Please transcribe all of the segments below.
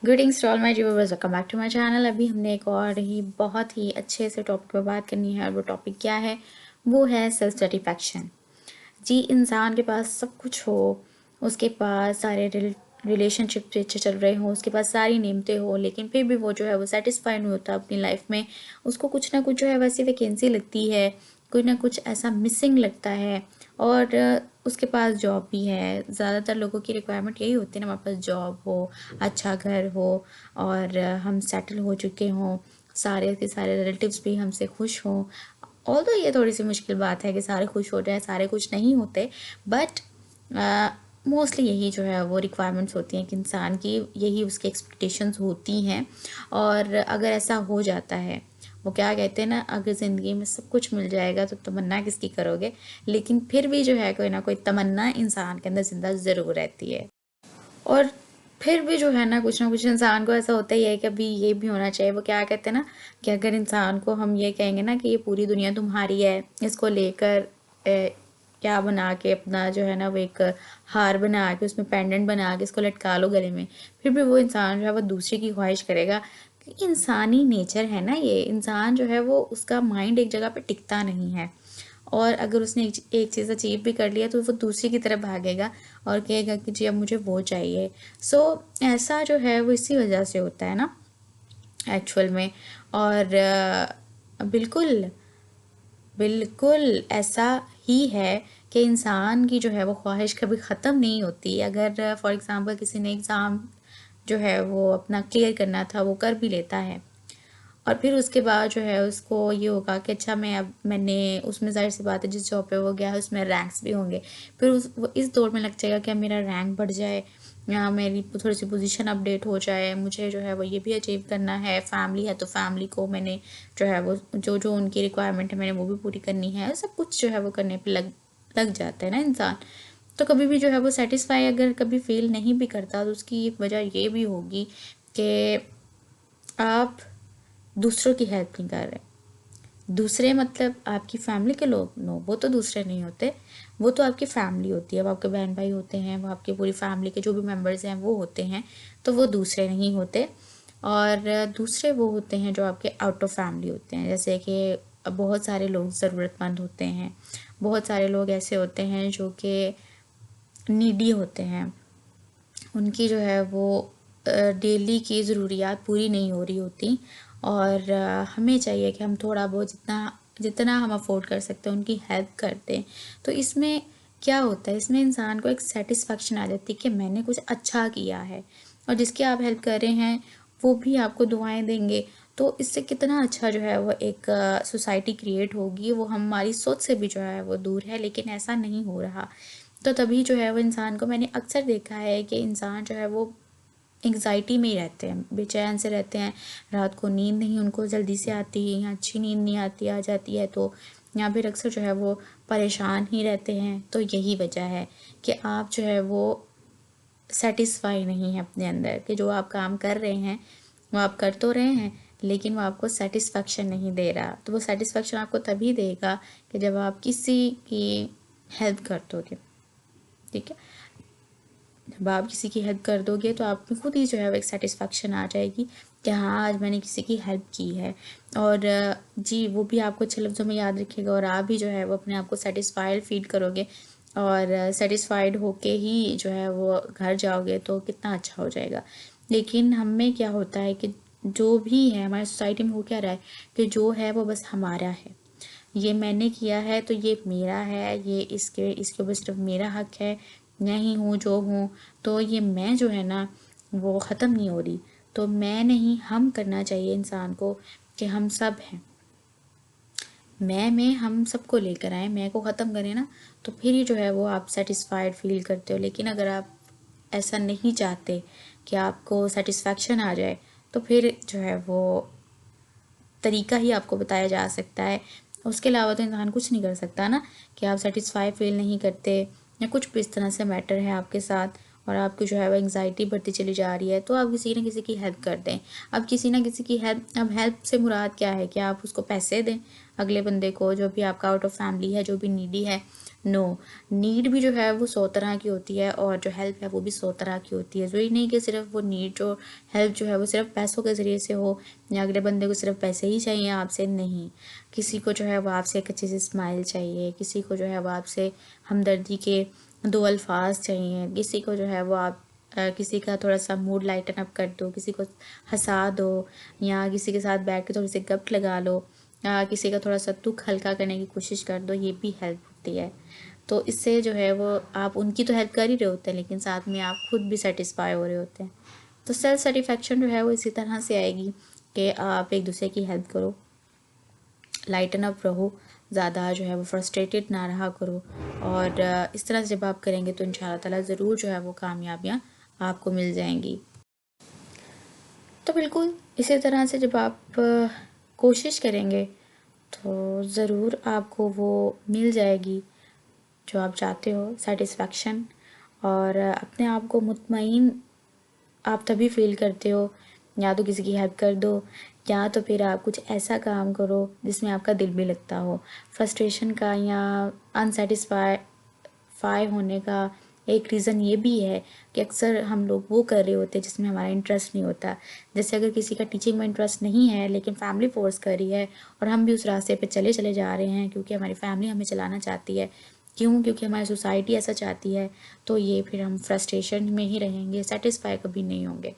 Greetings to all my viewers, welcome back to my channel. अभी हमने एक और ही बहुत ही अच्छे से टॉपिक पर बात करनी है और वो टॉपिक क्या है? वो है सेल्फ सेटिस्फैक्शन। जी, इंसान के पास सब कुछ हो, उसके पास सारे रिलेशनशिप अच्छे चल रहे हों, उसके पास सारी नेमतें हो, लेकिन फिर भी वो जो है वो सेटिस्फाइड नहीं होता अपनी लाइफ में। उसको कुछ ना कुछ जो है वैसी वैकेंसी लगती है, कुछ ना कुछ ऐसा मिसिंग लगता है। और उसके पास जॉब भी है। ज़्यादातर लोगों की रिक्वायरमेंट यही होती है ना, हमारे पास जॉब हो, अच्छा घर हो और हम सेटल हो चुके हों, सारे के सारे रिलेटिव्स भी हमसे खुश हों। ऑल्दो ये थोड़ी सी मुश्किल बात है कि सारे खुश हो जाए, सारे खुश नहीं होते, बट मोस्टली यही जो है वो रिक्वायरमेंट्स होती हैं कि इंसान की, यही उसकी एक्सपेक्टेशंस होती हैं। और अगर ऐसा हो जाता है, वो क्या कहते हैं ना, अगर ज़िंदगी में सब कुछ मिल जाएगा तो तमन्ना किसकी करोगे। लेकिन फिर भी जो है कोई ना कोई तमन्ना इंसान के अंदर ज़िंदा ज़रूर रहती है। और फिर भी जो है ना कुछ इंसान को ऐसा होता ही है कि अभी ये भी होना चाहिए। वो क्या कहते हैं ना कि अगर इंसान को हम ये कहेंगे ना कि ये पूरी दुनिया तुम्हारी है, इसको लेकर क्या बना के अपना जो है ना वो एक हार बना के उसमें पेंडेंट बना के इसको लटका लो गले में, फिर भी वो इंसान जो है वो दूसरे की ख्वाहिश करेगा। क्योंकि इंसानी नेचर है ना, ये इंसान जो है वो, उसका माइंड एक जगह पे टिकता नहीं है। और अगर उसने एक चीज़ अचीव भी कर लिया तो वो दूसरी की तरफ भागेगा और कहेगा कि जी अब मुझे वो चाहिए। सो ऐसा जो है वो इसी वजह से होता है ना एक्चुअल में। और बिल्कुल बिल्कुल ऐसा ही है कि इंसान की जो है वो ख्वाहिश कभी ख़त्म नहीं होती। अगर फॉर एग्ज़ाम्पल किसी ने एग्ज़ाम जो है वो अपना क्लियर करना था, वो कर भी लेता है और फिर उसके बाद जो है उसको ये होगा कि अच्छा मैंने उसमें, ज़ाहिर सी बात है जिस जॉब पे वो गया है उसमें रैंक्स भी होंगे। फिर वो इस दौड़ में लग जाएगा कि अब मेरा रैंक बढ़ जाए या मेरी थोड़ी सी पोजीशन अपडेट हो जाए, मुझे जो है वो ये भी अचीव करना है। फैमिली है तो फैमिली को मैंने जो है वो जो जो उनकी रिक्वायरमेंट है मैंने वो भी पूरी करनी है। सब कुछ जो है वो करने पर लग लग जाता है ना इंसान। तो कभी भी जो है वो सेटिस्फाई अगर कभी फील नहीं भी करता तो उसकी एक वजह ये भी होगी कि आप दूसरों की हेल्प नहीं कर रहे। दूसरे मतलब आपकी फैमिली के लोग? नो, वो तो दूसरे नहीं होते, वो तो आपकी फैमिली होती है। वो आपके बहन भाई होते हैं, वो आपकी पूरी फैमिली के जो भी मेंबर्स हैं वो होते हैं। तो वो दूसरे नहीं होते। और दूसरे वो होते हैं जो आपके आउट ऑफ फैमिली होते हैं। जैसे कि बहुत सारे लोग ज़रूरतमंद होते हैं, बहुत सारे लोग ऐसे होते हैं जो कि नीडी होते हैं, उनकी जो है वो डेली की ज़रूरियात पूरी नहीं हो रही होती। और हमें चाहिए कि हम थोड़ा बहुत जितना जितना हम अफोर्ड कर सकते हैं उनकी हेल्प करते हैं। तो इसमें क्या होता है, इसमें इंसान को एक सेटिस्फेक्शन आ जाती है कि मैंने कुछ अच्छा किया है और जिसकी आप हेल्प कर रहे हैं वो भी आपको दुआएं देंगे। तो इससे कितना अच्छा जो है वो एक सोसाइटी क्रिएट होगी। वो हमारी सोच से भी जो है वो दूर है, लेकिन ऐसा नहीं हो रहा। तो तभी जो है वो इंसान को, मैंने अक्सर देखा है कि इंसान जो है वो एंग्जाइटी में ही रहते हैं, बेचैन से रहते हैं। रात को नींद नहीं उनको जल्दी से आती है, या अच्छी नींद नहीं आती, आ जाती है तो या फिर अक्सर जो है वो परेशान ही रहते हैं। तो यही वजह है कि आप जो है वो सेटिस्फाई नहीं है अपने अंदर, कि जो आप काम कर रहे हैं वो आप कर तो रहे हैं लेकिन वो आपको सेटिस्फेक्शन नहीं दे रहा। तो वो सेटिस्फेक्शन आपको तभी देगा कि जब आप किसी की हेल्प कर दोगे। ठीक है, जब आप किसी की हेल्प कर दोगे तो आप में खुद ही जो है वो एक सेटिस्फेक्शन आ जाएगी कि हाँ आज मैंने किसी की हेल्प की है। और जी वो भी आपको अच्छे लफ्ज़ों में याद रखेगा और आप भी जो है वो अपने आप को सेटिस्फाइड फील करोगे। और सेटिस्फाइड होके ही जो है वो घर जाओगे तो कितना अच्छा हो जाएगा। लेकिन हम में क्या होता है कि जो भी है हमारी सोसाइटी में हो क्या रहा है कि जो है वो बस हमारा है, ये मैंने किया है तो ये मेरा है, ये इसके इसके ऊपर सिर्फ मेरा हक है। मैं ही हूँ जो हूँ। तो ये मैं जो है ना वो ख़त्म नहीं हो रही। तो मैं नहीं, हम करना चाहिए इंसान को कि हम सब हैं। मैं में हम सबको लेकर आए, मैं को ख़त्म करें ना, तो फिर ही जो है वो आप सेटिस्फाइड फील करते हो। लेकिन अगर आप ऐसा नहीं चाहते कि आपको सेटिस्फेक्शन आ जाए, तो फिर जो है वो तरीका ही आपको बताया जा सकता है। उसके अलावा तो इंसान कुछ नहीं कर सकता ना, कि आप सेटिस्फाई फील नहीं करते या कुछ भी इस तरह से मैटर है आपके साथ और आपकी जो है वो एंग्जाइटी बढ़ती चली जा रही है, तो आप किसी न किसी की हेल्प कर दें। अब किसी न किसी की हेल्प से मुराद क्या है कि आप उसको पैसे दें अगले बंदे को, जो भी आपका आउट ऑफ फैमिली है, जो भी नीडी है। नो, नीड भी जो है वो 100 तरह की होती है और जो हेल्प है वो भी 100 तरह की होती है। ज़रूरी नहीं कि सिर्फ वो नीड जो हेल्प जो है वो सिर्फ पैसों के ज़रिए से हो, या अगले बंदे को सिर्फ पैसे ही चाहिए आपसे। नहीं, किसी को जो है वो आपसे एक अच्छी सी स्माइल चाहिए, किसी को जो है वो आपसे हमदर्दी के 2 अल्फाज चाहिए, किसी को जो है वो आप किसी का थोड़ा सा मूड लाइटन अप कर दो, किसी को हंसा दो, या किसी के साथ बैठ के थोड़ी सी गप लगा लो, या किसी का थोड़ा सा दुख हल्का करने की कोशिश कर दो। ये भी हेल्प होती है। तो इससे जो है वो आप उनकी तो हेल्प कर ही रहे होते हैं, लेकिन साथ में आप खुद भी सेटिस्फाई हो रहे होते हैं। तो सेल्फ सेटिस्फैक्शन जो है वो इसी तरह से आएगी कि आप एक दूसरे की हेल्प करो, लाइटन अप रहो, ज़्यादा जो है वो फ्रस्ट्रेटेड ना रहा करो। और इस तरह से जब आप करेंगे तो इंशाल्लाह ताला ज़रूर जो है वो कामयाबियाँ आपको मिल जाएंगी। तो बिल्कुल इसी तरह से जब आप कोशिश करेंगे तो ज़रूर आपको वो मिल जाएगी जो आप चाहते हो, सेटिस्फैक्शन। और अपने आप को मुतमईन आप तभी फील करते हो, या तो किसी की हेल्प कर दो, या तो फिर आप कुछ ऐसा काम करो जिसमें आपका दिल भी लगता हो। फ्रस्ट्रेशन का या अनसेटिस्फाई होने का एक रीज़न ये भी है कि अक्सर हम लोग वो कर रहे होते हैं जिसमें हमारा इंटरेस्ट नहीं होता। जैसे अगर किसी का टीचिंग में इंटरेस्ट नहीं है लेकिन फैमिली फोर्स कर रही है, और हम भी उस रास्ते पे चले जा रहे हैं क्योंकि हमारी फैमिली हमें चलाना चाहती है, क्योंकि हमारी सोसाइटी ऐसा चाहती है, तो ये फिर हम फ्रस्ट्रेशन में ही रहेंगे, सेटिस्फाई कभी नहीं होंगे।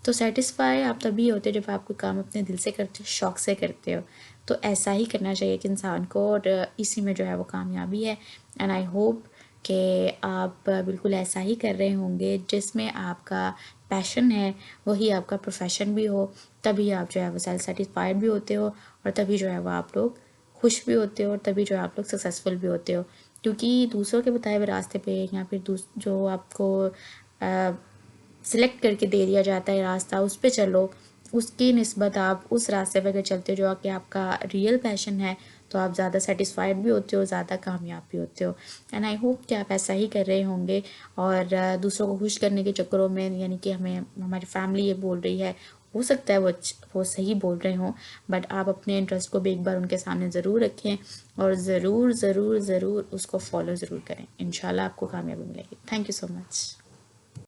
तो सेटिस्फाई आप तभी होते हो जब आप कोई काम अपने दिल से करते हो, शौक़ से करते हो। तो ऐसा ही करना चाहिए कि इंसान को, और इसी में जो है वो कामयाबी है। एंड आई होप कि आप बिल्कुल ऐसा ही कर रहे होंगे, जिसमें आपका पैशन है वही आपका प्रोफेशन भी हो। तभी आप जो है वो सेल्फ सेटिस्फाइड भी होते हो, और तभी जो है वो आप लोग खुश भी होते हो, और तभी जो आप लोग सक्सेसफुल भी होते हो। क्योंकि दूसरों के बताए हुए रास्ते पे, या फिर जो आपको सिलेक्ट करके दे दिया जाता है रास्ता, उस पे चलो। उसकी निस्बत आप उस रास्ते पे अगर चलते हो जो कि आपका रियल पैशन है, तो आप ज़्यादा सेटिस्फाइड भी होते हो, ज़्यादा कामयाब भी होते हो। एंड आई होप कि आप ऐसा ही कर रहे होंगे। और दूसरों को खुश करने के चक्करों में, यानी कि हमें हमारी फैमिली ये बोल रही है, हो सकता है वो सही बोल रहे हों, बट आप अपने इंटरेस्ट को भी एक बार उनके सामने ज़रूर रखें, और ज़रूर ज़रूर ज़रूर उसको फॉलो ज़रूर करें। इंशाल्लाह आपको कामयाबी मिलेगी। Thank you so much.